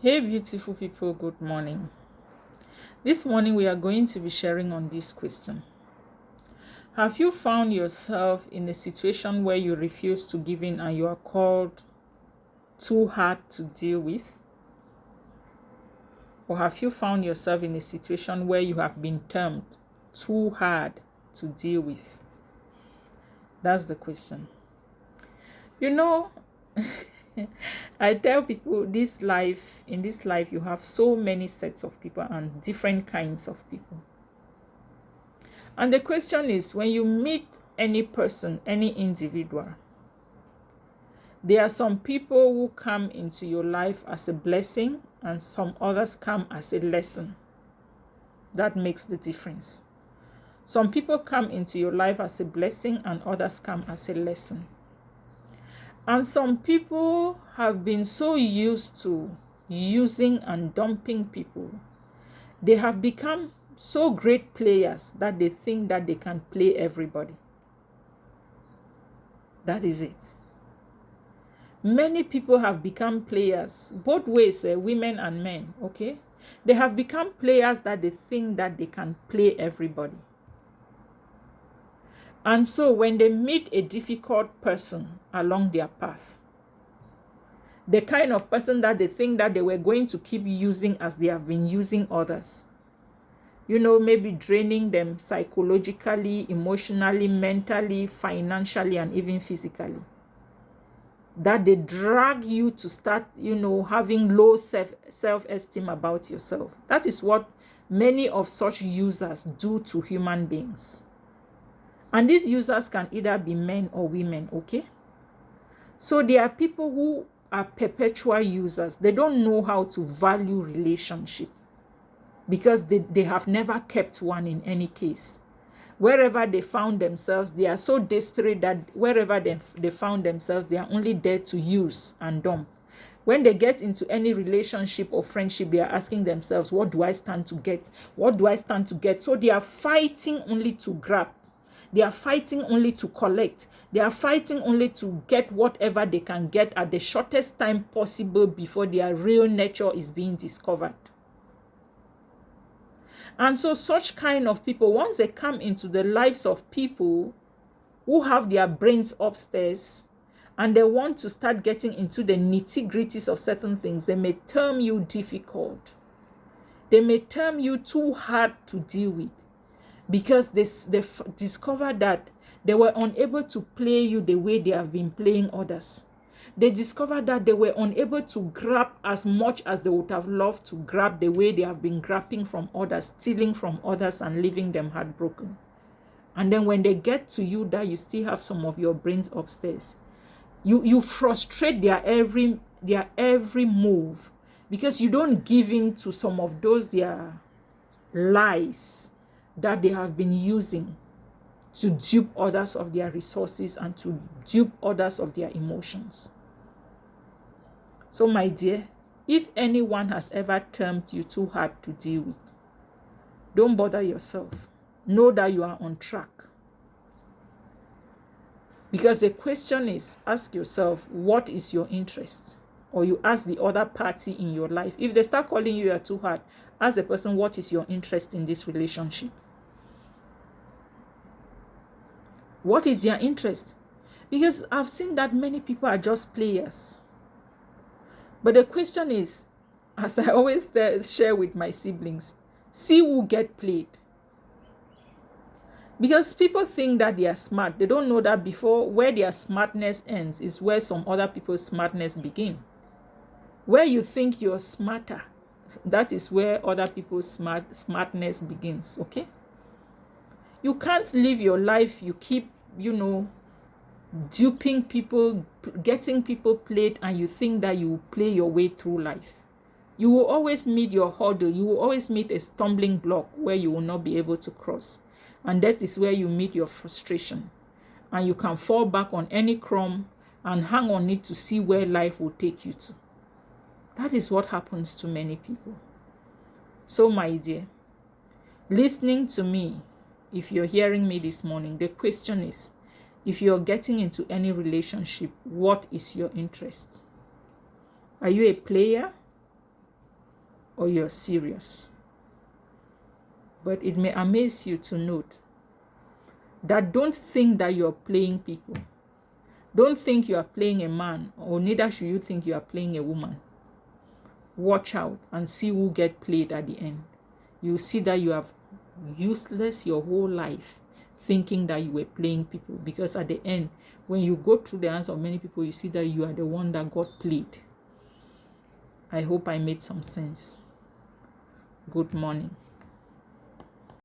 Hey, beautiful people, good morning. This morning, we are going to be sharing on this question. Have you found yourself in a situation where you refuse to give in and you are called too hard to deal with? Or have you found yourself in a situation where you have been termed too hard to deal with? That's the question. You know, I tell people in this life, you have so many sets of people and different kinds of people. And the question is, when you meet any person, any individual, there are some people who come into your life as a blessing and some others come as a lesson. That makes the difference. Some people come into your life as a blessing and others come as a lesson. And some people have been so used to using and dumping people, they have become so great players that they think that they can play everybody. That is it. Many people have become players, both ways, women and men, okay? They have become players that they think that they can play everybody. And so when they meet a difficult person along their path, the kind of person that they think that they were going to keep using as they have been using others, maybe draining them psychologically, emotionally, mentally, financially, and even physically, that they drag you to start, having low self-esteem about yourself. That is what many of such users do to human beings. And these users can either be men or women, okay? So there are people who are perpetual users. They don't know how to value relationship because they have never kept one in any case. Wherever they found themselves, they are so desperate that wherever they found themselves, they are only there to use and dump. When they get into any relationship or friendship, they are asking themselves, what do I stand to get? What do I stand to get? So they are fighting only to grab. They are fighting only to collect. They are fighting only to get whatever they can get at the shortest time possible before their real nature is being discovered. And so such kind of people, once they come into the lives of people who have their brains upstairs and they want to start getting into the nitty-gritties of certain things, they may term you difficult. They may term you too hard to deal with, because they discovered that they were unable to play you the way they have been playing others. They discovered that they were unable to grab as much as they would have loved to grab the way they have been grabbing from others, stealing from others and leaving them heartbroken. And then when they get to you that you still have some of your brains upstairs, you frustrate their every move, because you don't give in to some of those their lies that they have been using to dupe others of their resources and to dupe others of their emotions. So my dear, if anyone has ever termed you too hard to deal with, don't bother yourself. Know that you are on track. Because the question is, ask yourself, what is your interest? Or you ask the other party in your life. If they start calling you too hard, ask the person, what is your interest in this relationship? What is their interest? Because I've seen that many people are just players. But the question is, as I always share with my siblings, see who get played. Because people think that they are smart. They don't know that before where their smartness ends is where some other people's smartness begin. Where you think you're smarter, that is where other people's smartness begins, okay? You can't live your life, you keep, duping people, getting people played, and you think that you will play your way through life. You will always meet your hurdle. You will always meet a stumbling block where you will not be able to cross. And that is where you meet your frustration. And you can fall back on any crumb and hang on it to see where life will take you to. That is what happens to many people. So my dear, listening to me, if you're hearing me this morning, the question is, if you're getting into any relationship, what is your interest? Are you a player or you're serious. But it may amaze you to note that don't think that you're playing people. Don't think you are playing a man, or neither should you think you are playing a woman. Watch out and see who get played at the end. You see that you have useless your whole life thinking that you were playing people, because at the end, when you go through the hands of many people, you see that you are the one that got played. I hope I made some sense. Good morning.